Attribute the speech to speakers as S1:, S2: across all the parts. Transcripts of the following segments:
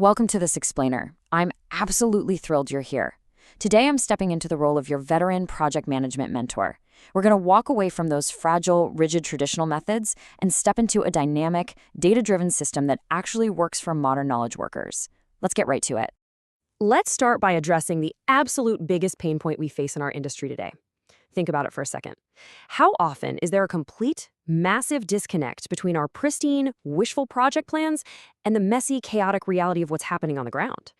S1: Welcome to this explainer. I'm absolutely thrilled you're here. Today I'm stepping into the role of your veteran project management mentor. We're going to walk away from those fragile, rigid traditional methods and step into a dynamic, data-driven system that actually works for modern knowledge workers. Let's get right to it.
S2: Let's start by addressing the absolute biggest pain point we face in our industry today. Think about it for a second. How often is there a complete, massive disconnect between our pristine, wishful project plans and the messy, chaotic reality of what's happening on the ground?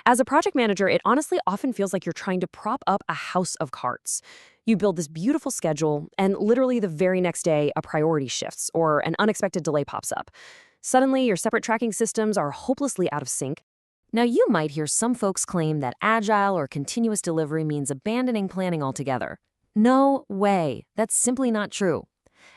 S2: As a project manager, it honestly often feels like you're trying to prop up a house of cards. You build this beautiful schedule, and literally the very next day, a priority shifts or an unexpected delay pops up. Suddenly, your separate tracking systems are hopelessly out of sync. Now, you might hear some folks claim that agile or continuous delivery means abandoning planning altogether. No way. That's simply not true.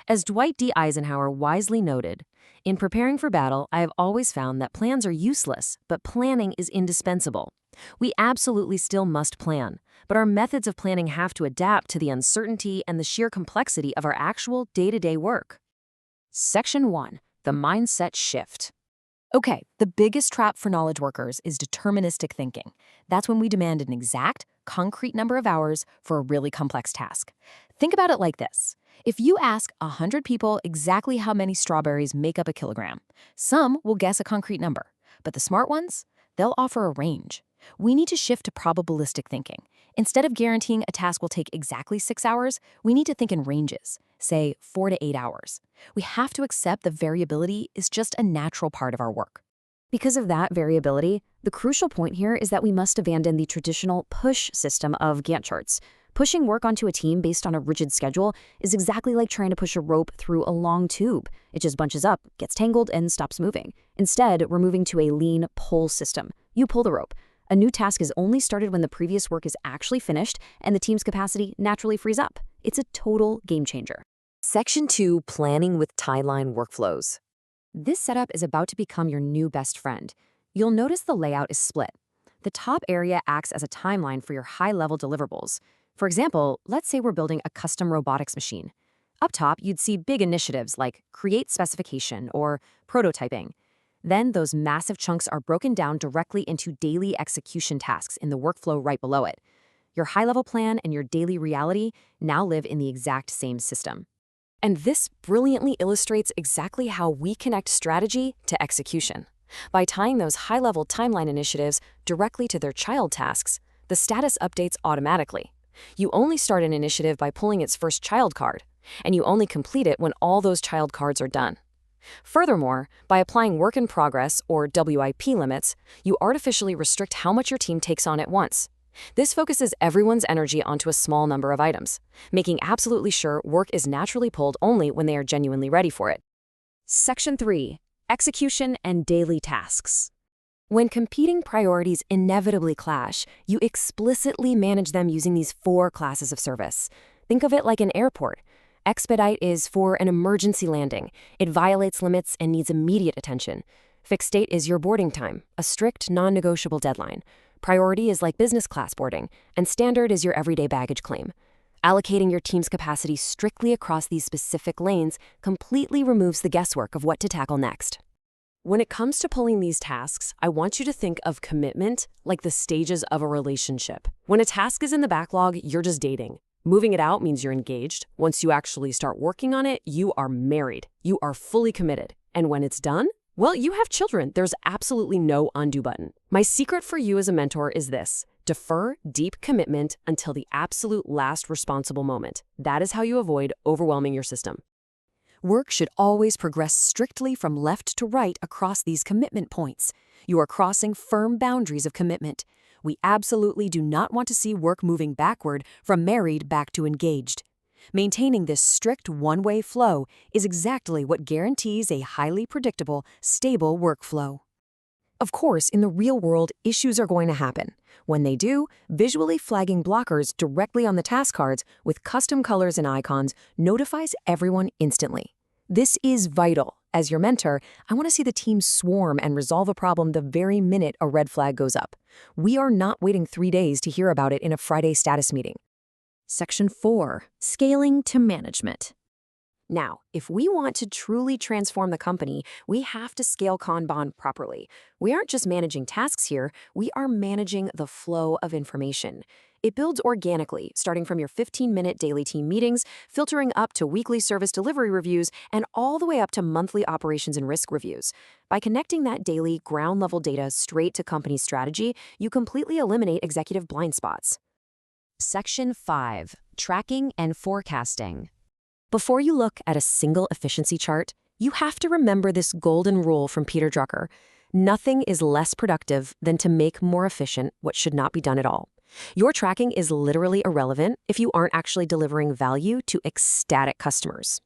S2: As Dwight D. Eisenhower wisely noted, in preparing for battle, I have always found that plans are useless, but planning is indispensable. We absolutely still must plan, but our methods of planning have to adapt to the uncertainty and the sheer complexity of our actual day-to-day work.
S1: Section 1. The Mindset Shift. Okay, the biggest trap for knowledge workers is deterministic thinking. That's when we demand an exact, concrete number of hours for a really complex task. Think about it like this. If you ask 100 people exactly how many strawberries make up a kilogram, some will guess a concrete number, but the smart ones, they'll offer a range. We need to shift to probabilistic thinking. Instead of guaranteeing a task will take exactly 6 hours, we need to think in ranges, say 4 to 8 hours. We have to accept that variability is just a natural part of our work. Because of that variability, the crucial point here is that we must abandon the traditional push system of Gantt charts. Pushing work onto a team based on a rigid schedule is exactly like trying to push a rope through a long tube. It just bunches up, gets tangled, and stops moving. Instead, we're moving to a lean pull system. You pull the rope. A new task is only started when the previous work is actually finished and the team's capacity naturally frees up. It's a total game changer.
S2: Section 2, Planning with Timeline Workflows.
S1: This setup is about to become your new best friend. You'll notice the layout is split. The top area acts as a timeline for your high-level deliverables. For example, let's say we're building a custom robotics machine. Up top, you'd see big initiatives like create specification or prototyping. Then those massive chunks are broken down directly into daily execution tasks in the workflow right below it. Your high-level plan and your daily reality now live in the exact same system. And this brilliantly illustrates exactly how we connect strategy to execution. By tying those high-level timeline initiatives directly to their child tasks, the status updates automatically. You only start an initiative by pulling its first child card, and you only complete it when all those child cards are done. Furthermore, by applying work in progress, or WIP limits, you artificially restrict how much your team takes on at once. This focuses everyone's energy onto a small number of items, making absolutely sure work is naturally pulled only when they are genuinely ready for it. Section 3. Execution and Daily Tasks. When competing priorities inevitably clash, you explicitly manage them using these 4 classes of service. Think of it like an airport. Expedite is for an emergency landing. It violates limits and needs immediate attention. Fixed date is your boarding time, a strict, non-negotiable deadline. Priority is like business class boarding, and standard is your everyday baggage claim. Allocating your team's capacity strictly across these specific lanes completely removes the guesswork of what to tackle next. When it comes to pulling these tasks, I want you to think of commitment like the stages of a relationship. When a task is in the backlog, you're just dating. Moving it out means you're engaged. Once you actually start working on it, you are married. You are fully committed. And when it's done, well, you have children. There's absolutely no undo button. My secret for you as a mentor is this: defer deep commitment until the absolute last responsible moment. That is how you avoid overwhelming your system. Work should always progress strictly from left to right across these commitment points. You are crossing firm boundaries of commitment. We absolutely do not want to see work moving backward from married back to engaged. Maintaining this strict one-way flow is exactly what guarantees a highly predictable, stable workflow. Of course, in the real world, issues are going to happen. When they do, visually flagging blockers directly on the task cards with custom colors and icons notifies everyone instantly. This is vital. As your mentor, I want to see the team swarm and resolve a problem the very minute a red flag goes up. We are not waiting 3 days to hear about it in a Friday status meeting. Section 4. Scaling to Management.
S2: Now, if we want to truly transform the company, we have to scale Kanban properly. We aren't just managing tasks here, we are managing the flow of information. It builds organically, starting from your 15-minute daily team meetings, filtering up to weekly service delivery reviews, and all the way up to monthly operations and risk reviews. By connecting that daily, ground-level data straight to company strategy, you completely eliminate executive blind spots.
S1: Section 5. Tracking and Forecasting.
S2: Before you look at a single efficiency chart, you have to remember this golden rule from Peter Drucker. Nothing is less productive than to make more efficient what should not be done at all. Your tracking is literally irrelevant if you aren't actually delivering value to ecstatic customers.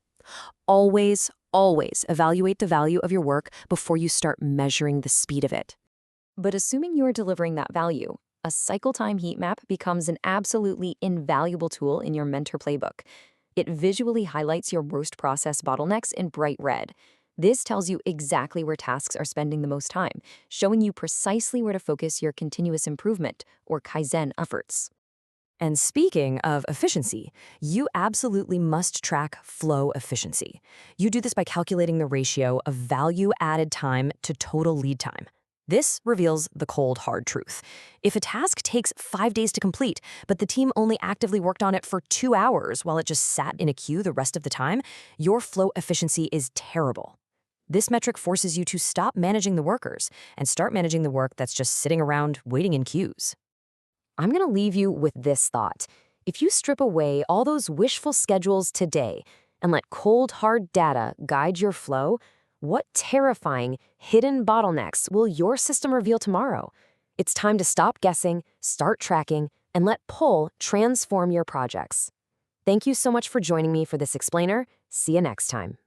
S2: Always, always evaluate the value of your work before you start measuring the speed of it.
S1: But assuming you're delivering that value, a cycle time heat map becomes an absolutely invaluable tool in your mentor playbook. It visually highlights your worst process bottlenecks in bright red. This tells you exactly where tasks are spending the most time, showing you precisely where to focus your continuous improvement, or Kaizen, efforts.
S2: And speaking of efficiency, you absolutely must track flow efficiency. You do this by calculating the ratio of value-added time to total lead time. This reveals the cold, hard truth. If a task takes 5 days to complete, but the team only actively worked on it for 2 hours while it just sat in a queue the rest of the time, your flow efficiency is terrible. This metric forces you to stop managing the workers and start managing the work that's just sitting around waiting in queues.
S1: I'm going to leave you with this thought. If you strip away all those wishful schedules today and let cold, hard data guide your flow, what terrifying, hidden bottlenecks will your system reveal tomorrow? It's time to stop guessing, start tracking, and let pull transform your projects. Thank you so much for joining me for this explainer. See you next time.